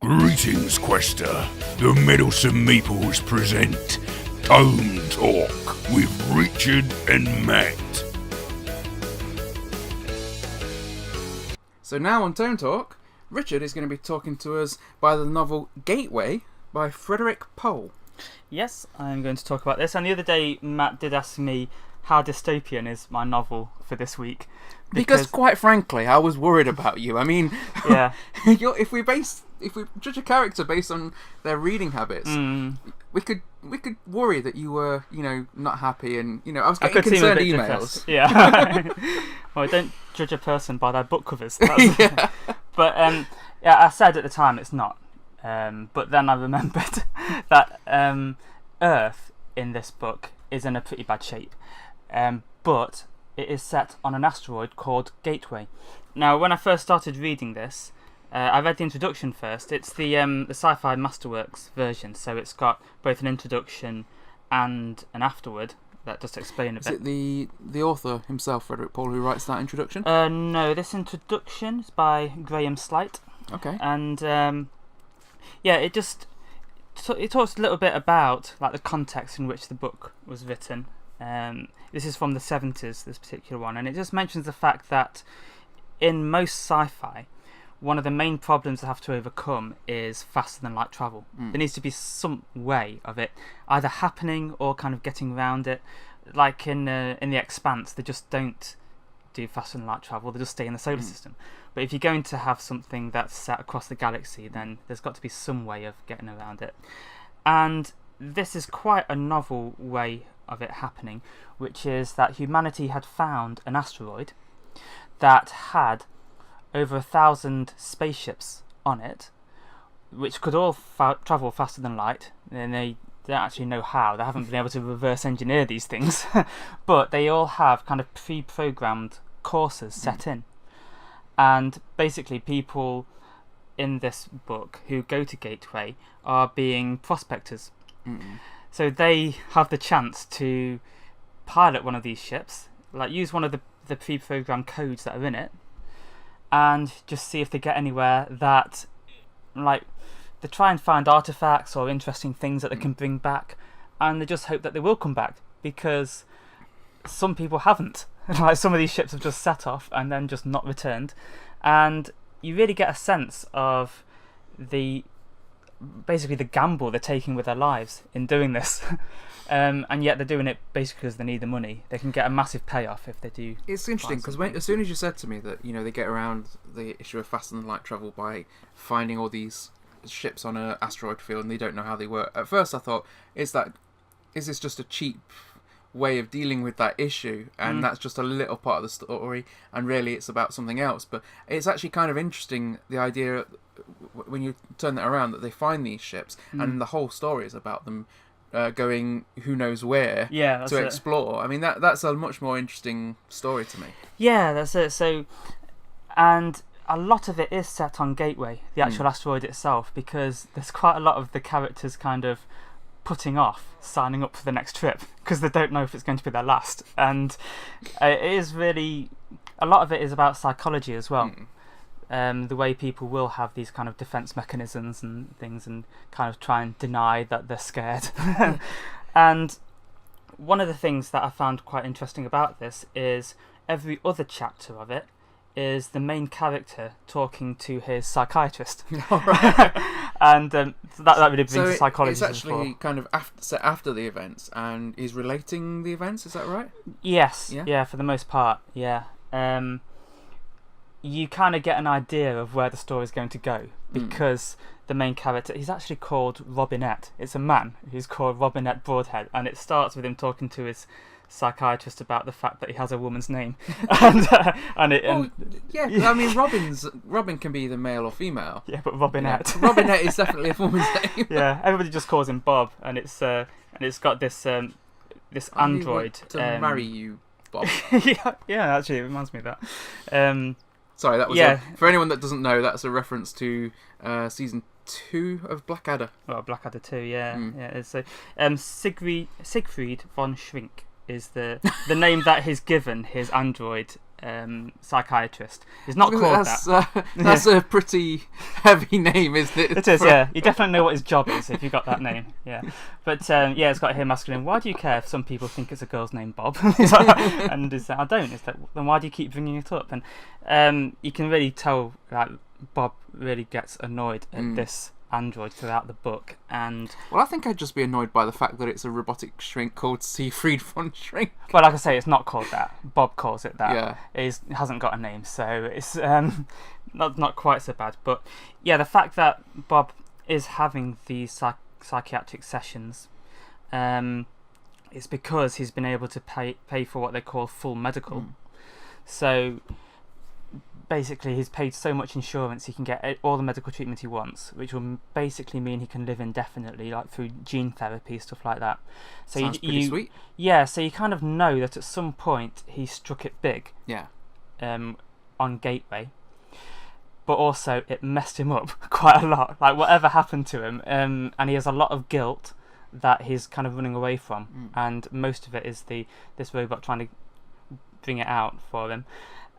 Greetings, Quester. The Meddlesome Meeples present TOME Talk with Richard and Matt. So now on TOME Talk, Richard is going to be talking to us by the novel Gateway by Frederik Pohl. Yes, I'm going to talk about this. And the other day, Matt did ask me how dystopian is my novel for this week. Because quite frankly, I was worried about you. I mean, yeah, if we judge a character based on their reading habits, we could worry that you were, not happy, and I was getting concerned emails. Yeah. Well, don't judge a person by their book covers. Yeah. But I said at the time it's not. But then I remembered that Earth in this book is in a pretty bad shape. But it is set on an asteroid called Gateway. Now, when I first started reading this, I read the introduction first. It's the Sci-Fi Masterworks version, so it's got both an introduction and an afterword that just explain a bit. Is it the author himself, Frederik Pohl, who writes that introduction? No, this introduction is by Graham Slight. Okay. And it talks a little bit about like the context in which the book was written. This is from the 70s, this particular one, and it just mentions the fact that in most sci-fi, one of the main problems they have to overcome is faster than light travel. There needs to be some way of it either happening or kind of getting around it. Like in The Expanse, they just don't do faster than light travel, they just stay in the solar system. But if you're going to have something that's set across the galaxy, then there's got to be some way of getting around it. And this is quite a novel way of it happening, which is that humanity had found an asteroid that had over 1,000 spaceships on it, which could all travel faster than light, and they don't actually know how. They haven't been able to reverse engineer these things, but they all have kind of pre-programmed courses set in. And basically people in this book who go to Gateway are being prospectors. So they have the chance to pilot one of these ships, like use one of the pre-programmed codes that are in it, and just see if they get anywhere that, like, they try and find artifacts or interesting things that they can bring back, and they just hope that they will come back, because some people haven't. Like, some of these ships have just set off and then just not returned, and you really get a sense of basically the gamble they're taking with their lives in doing this. And yet they're doing it basically because they need the money. They can get a massive payoff if they do. It's interesting because as soon as you said to me that they get around the issue of faster than light travel by finding all these ships on an asteroid field and they don't know how they work. At first I thought, is this just a cheap way of dealing with that issue, and that's just a little part of the story, and really it's about something else. But it's actually kind of interesting, the idea when you turn that around, that they find these ships and the whole story is about them going who knows where to explore. I mean, that's a much more interesting story to me. Yeah, that's it. So, and a lot of it is set on Gateway, the actual asteroid itself, because there's quite a lot of the characters kind of putting off signing up for the next trip because they don't know if it's going to be their last. And it is really, a lot of it is about psychology as well. The way people will have these kind of defense mechanisms and things, and kind of try and deny that they're scared. And one of the things that I found quite interesting about this is every other chapter of it is the main character talking to his psychiatrist. And that really brings the psychology. It's actually kind of set after the events, and he's relating the events. Is that right? Yes. Yeah, for the most part. Yeah. You kind of get an idea of where the story is going to go, because the main character, he's actually called Robinette. It's a man who's called Robinette Broadhead, and it starts with him talking to his psychiatrist about the fact that he has a woman's name. I mean, Robin can be either male or female. Yeah, but Robinette. Yeah. Robinette is definitely a woman's name. Yeah, everybody just calls him Bob, and it's got this android to marry you, Bob. yeah, actually, it reminds me of that. Sorry, that was for anyone that doesn't know, that's a reference to season 2 of Blackadder. Well, Blackadder 2, yeah. It's Siegfried von Schrink is the name that he's given his android psychiatrist. He's not called that. That's a pretty heavy name, isn't it? It is, yeah. You definitely know what his job is if you got that name, yeah. But yeah, it's got him asking him, why do you care if some people think it's a girl's name Bob? He's like, and he's like, I don't. It's like, then why do you keep bringing it up? And you can really tell like Bob really gets annoyed at this android throughout the book. And well, I think I'd just be annoyed by the fact that it's a robotic shrink called Siegfried von Shrink. Well, like I say, it's not called that. Bob calls it that. Yeah. It hasn't got a name, so it's not quite so bad. But yeah, the fact that Bob is having these psychiatric sessions, it's because he's been able to pay for what they call full medical. So basically, he's paid so much insurance he can get all the medical treatment he wants, which will basically mean he can live indefinitely, like through gene therapy, stuff like that. So sounds pretty sweet. Yeah, so you kind of know that at some point he struck it big. Yeah. On Gateway, but also it messed him up quite a lot. Like whatever happened to him, and he has a lot of guilt that he's kind of running away from, and most of it is this robot trying to bring it out for him,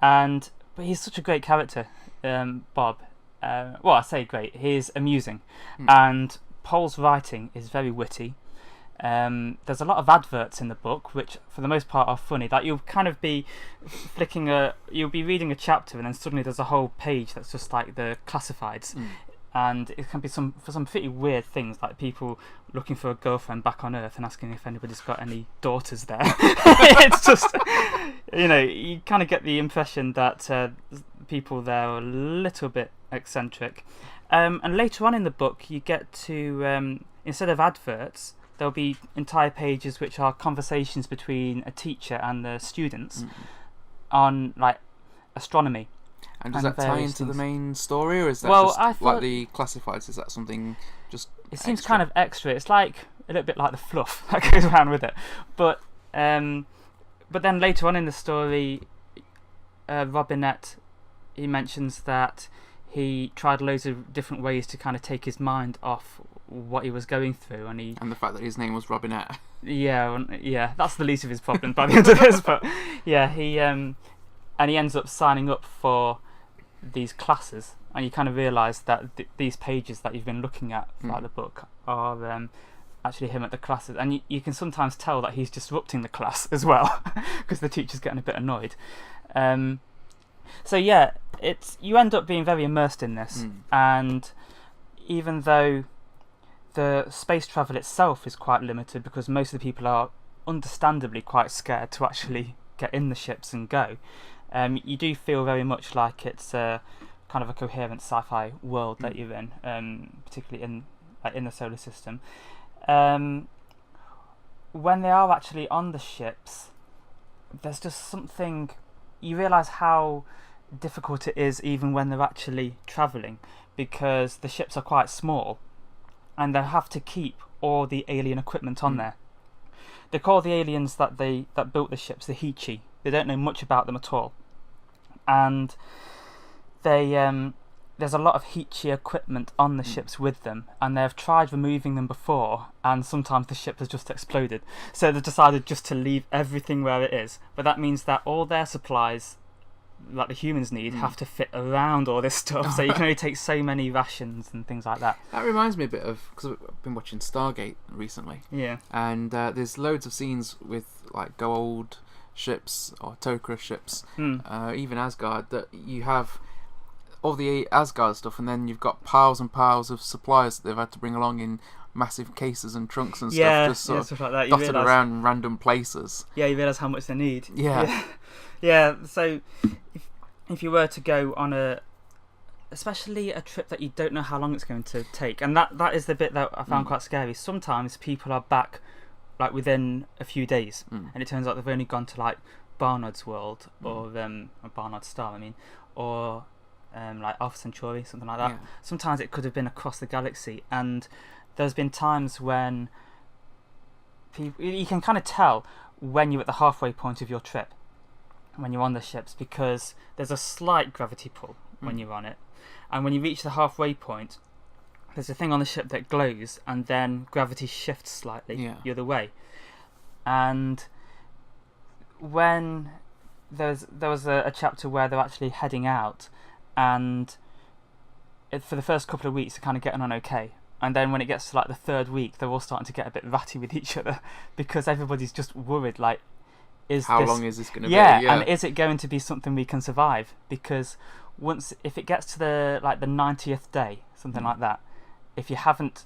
But he's such a great character, Bob. Well, I say great. He's amusing, and Pohl's writing is very witty. There's a lot of adverts in the book, which for the most part are funny. Like you'll kind of be you'll be reading a chapter, and then suddenly there's a whole page that's just like the classifieds. And it can be for some pretty weird things, like people looking for a girlfriend back on Earth and asking if anybody's got any daughters there. It's just, you kind of get the impression that people there are a little bit eccentric. And later on in the book, you get to, instead of adverts, there'll be entire pages which are conversations between a teacher and the students on like astronomy. And does that tie into the main story, or is that just like the classifieds? Is that something just It seems kind of extra. It's like a little bit like the fluff that goes around with it. But then later on in the story, Robinette, he mentions that he tried loads of different ways to kind of take his mind off what he was going through, and the fact that his name was Robinette. Yeah, that's the least of his problems by the end of this. But yeah, he ends up signing up for these classes, and you kind of realise that these pages that you've been looking at throughout the book are actually him at the classes, and you can sometimes tell that he's disrupting the class as well because the teacher's getting a bit annoyed. So yeah, you end up being very immersed in this, and even though the space travel itself is quite limited because most of the people are understandably quite scared to actually get in the ships and go, you do feel very much like it's kind of a coherent sci-fi world that you're in, particularly in the solar system. When they are actually on the ships, there's just something, you realise how difficult it is even when they're actually travelling, because the ships are quite small and they have to keep all the alien equipment on there. They call the aliens that built the ships the Heechee. They don't know much about them at all, and there's a lot of Heechee equipment on the ships with them, and they've tried removing them before, and sometimes the ship has just exploded. So they've decided just to leave everything where it is. But that means that all their supplies, like the humans need, have to fit around all this stuff. So you can only take so many rations and things like that. That reminds me a bit of, because I've been watching Stargate recently. Yeah. And there's loads of scenes with like Goa'uld ships or Tok'ra ships, even Asgard, that you have all the Asgard stuff, and then you've got piles and piles of supplies that they've had to bring along in massive cases and trunks and stuff, just sort of stuff like that. dotted around random places. Yeah, you realise how much they need. Yeah. Yeah, so if you were to go on especially a trip that you don't know how long it's going to take, and that is the bit that I found quite scary. Sometimes people are back like within a few days, and it turns out they've only gone to like Barnard's world, or Barnard's Star, or like Alpha Centauri, something like that. Yeah. Sometimes it could have been across the galaxy, and there's been times when you can kind of tell when you're at the halfway point of your trip, when you're on the ships, because there's a slight gravity pull when you're on it, and when you reach the halfway point, there's a thing on the ship that glows, and then gravity shifts slightly the other way. And when there was a chapter where they're actually heading out, and for the first couple of weeks they're kind of getting on okay, and then when it gets to like the third week, they're all starting to get a bit ratty with each other because everybody's just worried, like, how long is this going to be? Yeah, and is it going to be something we can survive? Because if it gets to the 90th day, something like that, if you haven't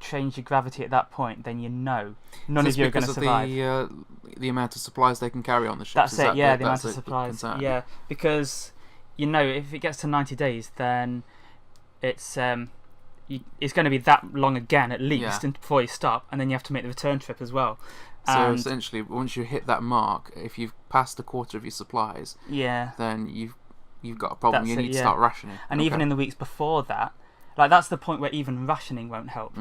changed your gravity at that point, then none of you are going to survive. The amount of supplies they can carry on the ship. That's it. The amount of supplies. Concern. Yeah, because if it gets to 90 days, then it's going to be that long again at least before you stop, and then you have to make the return trip as well. So essentially, once you hit that mark, if you've passed a quarter of your supplies, then you've got a problem. You need to start rationing. And even in the weeks before that, like, that's the point where even rationing won't help.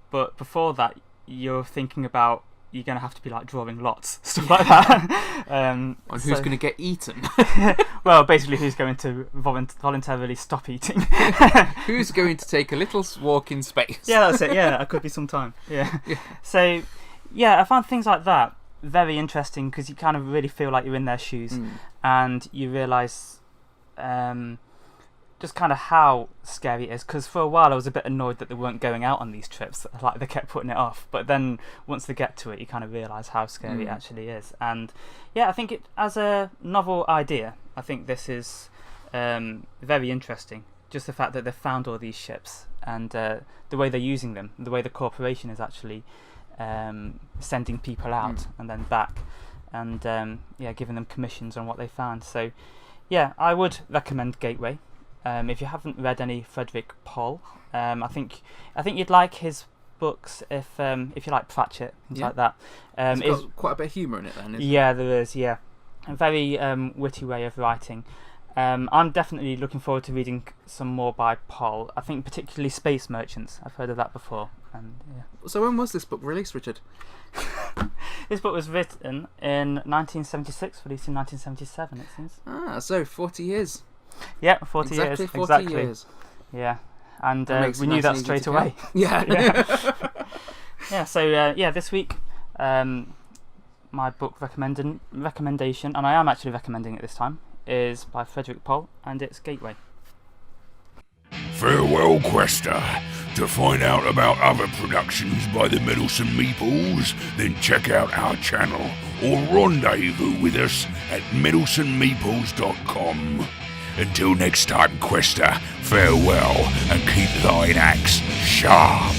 But before that, you're thinking about you're going to have to be like drawing lots, stuff like that. And who's going to get eaten? Well, basically, who's going to voluntarily stop eating? Who's going to take a little walk in space? Yeah, that's it. Yeah, that could be some time. Yeah. So, yeah, I found things like that very interesting because you kind of really feel like you're in their shoes, and you realise just kind of how scary it is. Because for a while I was a bit annoyed that they weren't going out on these trips, like they kept putting it off. But then once they get to it, you kind of realise how scary it actually is. And yeah, I think it as a novel idea, I think this is very interesting. Just the fact that they've found all these ships and the way they're using them, the way the corporation is actually sending people out and then back, and giving them commissions on what they found. So yeah, I would recommend Gateway. If you haven't read any Frederik Pohl, I think you'd like his books if you like Pratchett, things like that. It's got quite a bit of humour in it then, isn't it? Yeah, there is, a very witty way of writing. I'm definitely looking forward to reading some more by Pohl. I think particularly Space Merchants. I've heard of that before. So when was this book released, Richard? This book was written in 1976, released in 1977, it seems. So 40 years. Yeah, 40 years. Exactly 40 years. Yeah, and we knew that straight away. Yeah. So this week, my book recommendation, and I am actually recommending it this time, is by Frederik Pohl, and it's Gateway. Farewell, Quester. To find out about other productions by the Meddlesome Meeples, then check out our channel or rendezvous with us at meddlesomemeeples.com. Until next time, Quester, farewell, and keep thine axe sharp.